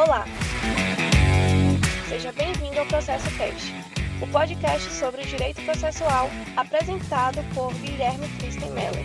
Olá! Seja bem-vindo ao Processo Cast, o podcast sobre direito processual apresentado por Guilherme Kristen Meller.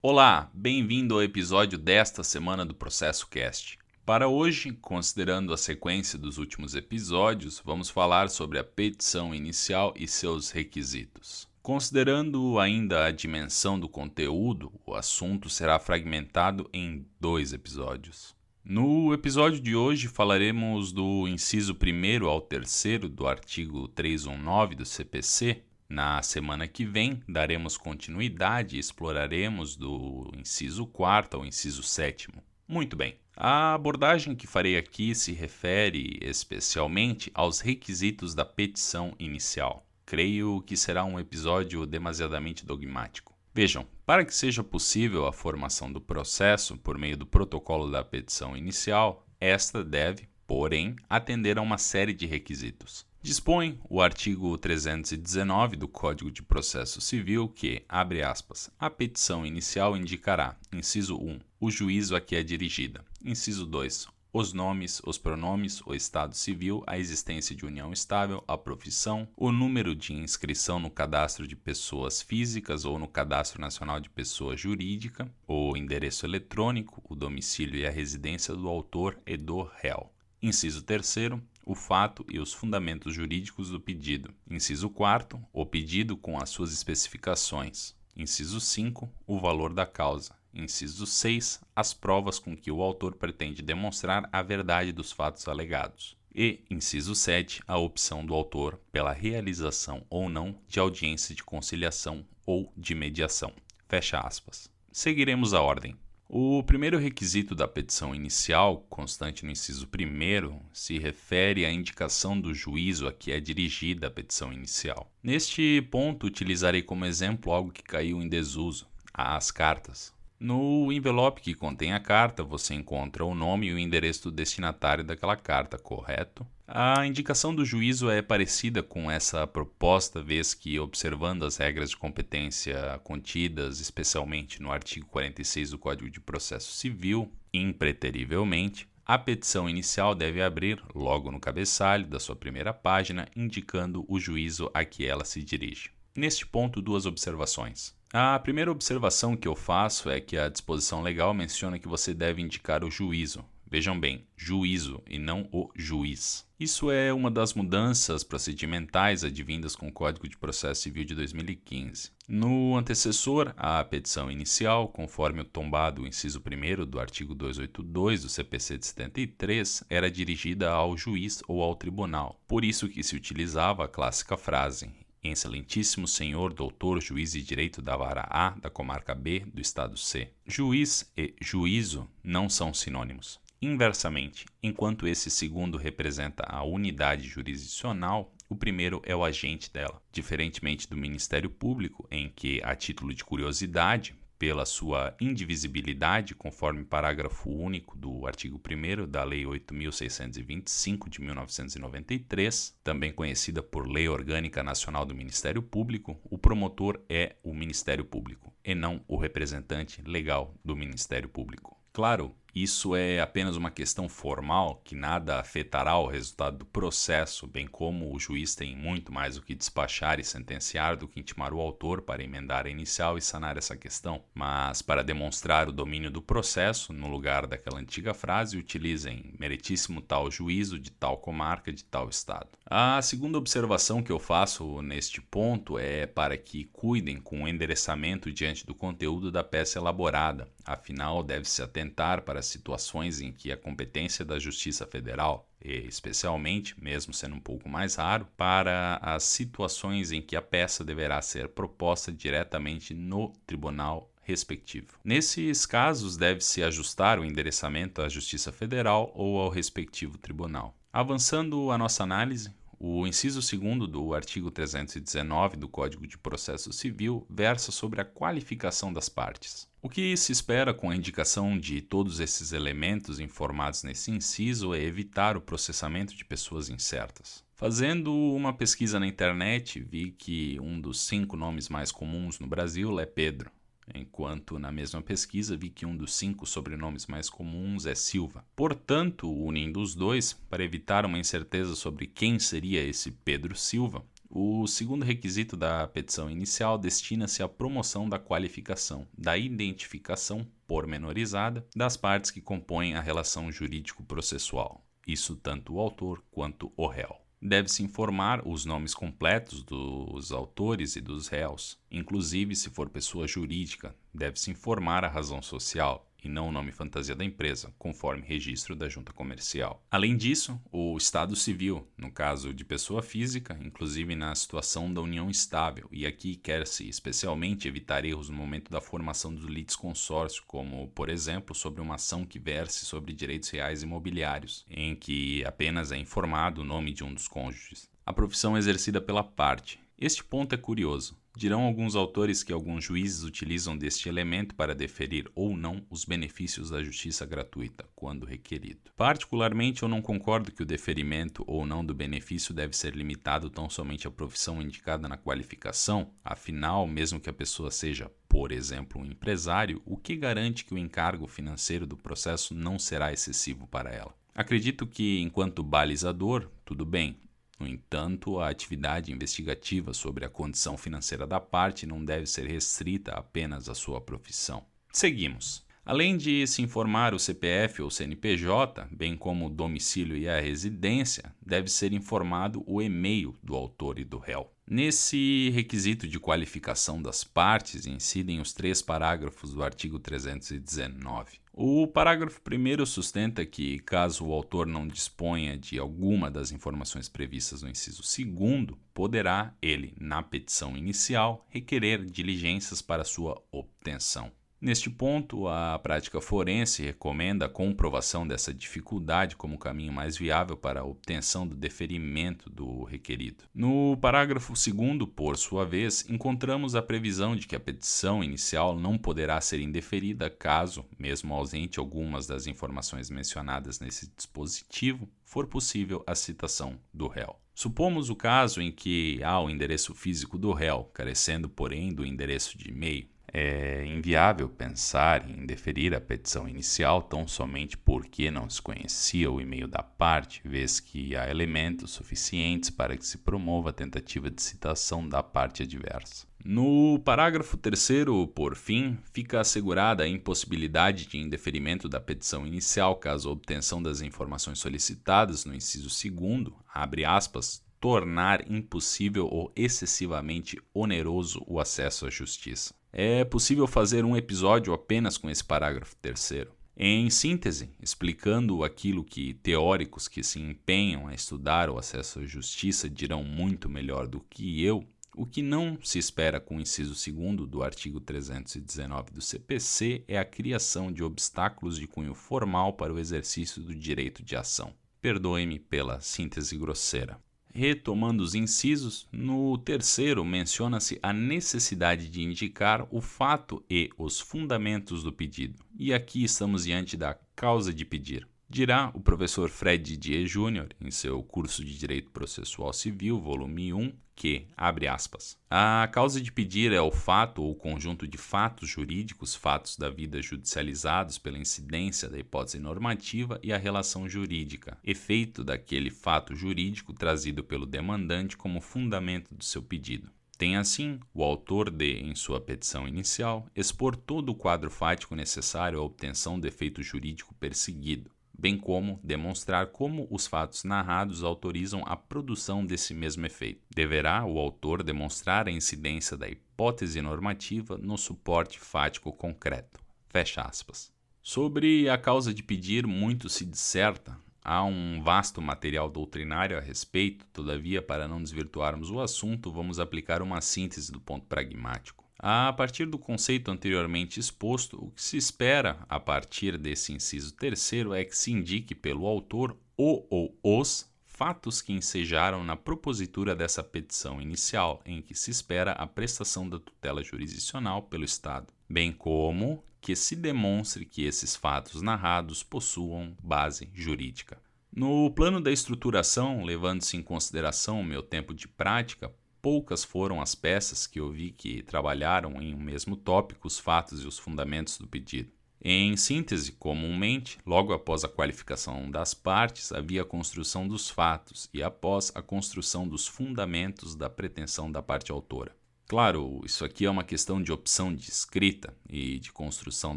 Olá, bem-vindo ao episódio desta semana do Processo Cast. Para hoje, considerando a sequência dos últimos episódios, vamos falar sobre a petição inicial e seus requisitos. Considerando ainda a dimensão do conteúdo, o assunto será fragmentado em 2 episódios. No episódio de hoje falaremos do inciso 1º ao 3º do artigo 319 do CPC. Na semana que vem, daremos continuidade e exploraremos do inciso 4º ao inciso 7º. Muito bem. A abordagem que farei aqui se refere especialmente aos requisitos da petição inicial. Creio que será um episódio demasiadamente dogmático. Vejam, para que seja possível a formação do processo por meio do protocolo da petição inicial, esta deve, porém, atender a uma série de requisitos. Dispõe o artigo 319 do Código de Processo Civil que, abre aspas, a petição inicial indicará, inciso 1, o juízo a que é dirigida, inciso 2, os nomes, os pronomes, o estado civil, a existência de união estável, a profissão, o número de inscrição no cadastro de pessoas físicas ou no cadastro nacional de pessoa jurídica, o endereço eletrônico, o domicílio e a residência do autor e do réu. Inciso 3º, o fato e os fundamentos jurídicos do pedido. Inciso 4º, o pedido com as suas especificações. Inciso 5, o valor da causa. Inciso 6, as provas com que o autor pretende demonstrar a verdade dos fatos alegados. E, inciso 7, a opção do autor pela realização ou não de audiência de conciliação ou de mediação. Fecha aspas. Seguiremos a ordem. O primeiro requisito da petição inicial, constante no inciso 1º, se refere à indicação do juízo a que é dirigida a petição inicial. Neste ponto, utilizarei como exemplo algo que caiu em desuso, as cartas. No envelope que contém a carta, você encontra o nome e o endereço do destinatário daquela carta, correto? A indicação do juízo é parecida com essa proposta, vez que, observando as regras de competência contidas especialmente no artigo 46 do Código de Processo Civil, impreterivelmente, a petição inicial deve abrir logo no cabeçalho da sua primeira página, indicando o juízo a que ela se dirige. Neste ponto, 2 observações. A primeira observação que eu faço é que a disposição legal menciona que você deve indicar o juízo. Vejam bem, juízo e não o juiz. Isso é uma das mudanças procedimentais advindas com o Código de Processo Civil de 2015. No antecessor à petição inicial, conforme o tombado inciso 1º do artigo 282 do CPC de 73, era dirigida ao juiz ou ao tribunal. Por isso que se utilizava a clássica frase: Excelentíssimo Senhor Doutor Juiz de Direito da Vara A, da Comarca B, do Estado C. Juiz e juízo não são sinônimos. Inversamente, enquanto esse segundo representa a unidade jurisdicional, o primeiro é o agente dela. Diferentemente do Ministério Público, em que, a título de curiosidade, pela sua indivisibilidade, conforme parágrafo único do artigo 1º da Lei 8.625 de 1993, também conhecida por Lei Orgânica Nacional do Ministério Público, o promotor é o Ministério Público, e não o representante legal do Ministério Público. Claro, isso é apenas uma questão formal que nada afetará o resultado do processo, bem como o juiz tem muito mais o que despachar e sentenciar do que intimar o autor para emendar a inicial e sanar essa questão. Mas, para demonstrar o domínio do processo, no lugar daquela antiga frase, utilizem meritíssimo tal juízo de tal comarca de tal estado. A segunda observação que eu faço neste ponto é para que cuidem com o endereçamento diante do conteúdo da peça elaborada. Afinal, deve-se atentar para situações em que a competência da Justiça Federal, e especialmente, mesmo sendo um pouco mais raro, para as situações em que a peça deverá ser proposta diretamente no tribunal respectivo. Nesses casos, deve-se ajustar o endereçamento à Justiça Federal ou ao respectivo tribunal. Avançando a nossa análise, o inciso 2º do artigo 319 do Código de Processo Civil versa sobre a qualificação das partes. O que se espera com a indicação de todos esses elementos informados nesse inciso é evitar o processamento de pessoas incertas. Fazendo uma pesquisa na internet, vi que um dos 5 nomes mais comuns no Brasil é Pedro. enquanto na mesma pesquisa vi que um dos 5 sobrenomes mais comuns é Silva. Portanto, unindo os dois, para evitar uma incerteza sobre quem seria esse Pedro Silva, o segundo requisito da petição inicial destina-se à promoção da qualificação, da identificação pormenorizada das partes que compõem a relação jurídico-processual, isso tanto o autor quanto o réu. Deve-se informar os nomes completos dos autores e dos réus, inclusive se for pessoa jurídica, deve-se informar a razão social e não o nome fantasia da empresa, conforme registro da junta comercial. Além disso, o estado civil, no caso de pessoa física, inclusive na situação da união estável, e aqui quer-se especialmente evitar erros no momento da formação do litisconsórcio, como, por exemplo, sobre uma ação que verse sobre direitos reais imobiliários, em que apenas é informado o nome de um dos cônjuges. A profissão exercida pela parte. Este ponto é curioso. Dirão alguns autores que alguns juízes utilizam deste elemento para deferir ou não os benefícios da justiça gratuita, quando requerido. Particularmente, eu não concordo que o deferimento ou não do benefício deve ser limitado tão somente à profissão indicada na qualificação, afinal, mesmo que a pessoa seja, por exemplo, um empresário, o que garante que o encargo financeiro do processo não será excessivo para ela? Acredito que, enquanto balizador, tudo bem. No entanto, a atividade investigativa sobre a condição financeira da parte não deve ser restrita apenas à sua profissão. Seguimos. Além de se informar o CPF ou CNPJ, bem como o domicílio e a residência, deve ser informado o e-mail do autor e do réu. Nesse requisito de qualificação das partes incidem os 3 parágrafos do artigo 319. O parágrafo 1º sustenta que, caso o autor não disponha de alguma das informações previstas no inciso 2º, poderá ele, na petição inicial, requerer diligências para sua obtenção. Neste ponto, a prática forense recomenda a comprovação dessa dificuldade como caminho mais viável para a obtenção do deferimento do requerido. No parágrafo 2º, por sua vez, encontramos a previsão de que a petição inicial não poderá ser indeferida caso, mesmo ausente algumas das informações mencionadas nesse dispositivo, for possível a citação do réu. Supomos o caso em que há o endereço físico do réu, carecendo, porém, do endereço de e-mail. É inviável pensar em deferir a petição inicial tão somente porque não se conhecia o e-mail da parte, vez que há elementos suficientes para que se promova a tentativa de citação da parte adversa. No parágrafo 3º, por fim, fica assegurada a impossibilidade de indeferimento da petição inicial caso a obtenção das informações solicitadas no inciso 2º, abre aspas, tornar impossível ou excessivamente oneroso o acesso à justiça. É possível fazer um episódio apenas com esse parágrafo 3º. Em síntese, explicando aquilo que teóricos que se empenham a estudar o acesso à justiça dirão muito melhor do que eu, o que não se espera com o inciso 2º do artigo 319 do CPC é a criação de obstáculos de cunho formal para o exercício do direito de ação. Perdoe-me pela síntese grosseira. Retomando os incisos, no 3º menciona-se a necessidade de indicar o fato e os fundamentos do pedido. E aqui estamos diante da causa de pedir. Dirá o professor Fred Didier Jr., em seu curso de Direito Processual Civil, volume 1, que, abre aspas, a causa de pedir é o fato ou conjunto de fatos jurídicos, fatos da vida judicializados pela incidência da hipótese normativa e a relação jurídica, efeito daquele fato jurídico trazido pelo demandante como fundamento do seu pedido. Tem assim o autor de, em sua petição inicial, expor todo o quadro fático necessário à obtenção do efeito jurídico perseguido, bem como demonstrar como os fatos narrados autorizam a produção desse mesmo efeito. Deverá o autor demonstrar a incidência da hipótese normativa no suporte fático concreto. Fecha aspas. Sobre a causa de pedir, muito se disserta. Há um vasto material doutrinário a respeito, todavia, para não desvirtuarmos o assunto, vamos aplicar uma síntese do ponto pragmático. A partir do conceito anteriormente exposto, o que se espera a partir desse inciso 3º é que se indique pelo autor o ou os fatos que ensejaram na propositura dessa petição inicial, em que se espera a prestação da tutela jurisdicional pelo Estado, bem como que se demonstre que esses fatos narrados possuam base jurídica. No plano da estruturação, levando-se em consideração o meu tempo de prática, poucas foram as peças que eu vi que trabalharam em um mesmo tópico os fatos e os fundamentos do pedido. Em síntese, comumente, logo após a qualificação das partes, havia a construção dos fatos e após a construção dos fundamentos da pretensão da parte autora. Claro, isso aqui é uma questão de opção de escrita e de construção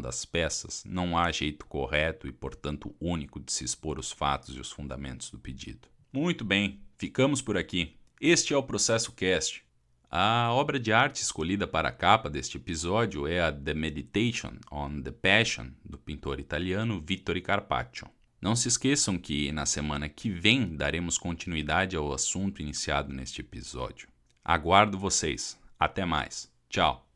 das peças. Não há jeito correto e, portanto, único de se expor os fatos e os fundamentos do pedido. Muito bem, ficamos por aqui. Este é o Processo Cast. A obra de arte escolhida para a capa deste episódio é a The Meditation on the Passion, do pintor italiano Vittore Carpaccio. Não se esqueçam que na semana que vem daremos continuidade ao assunto iniciado neste episódio. Aguardo vocês. Até mais. Tchau.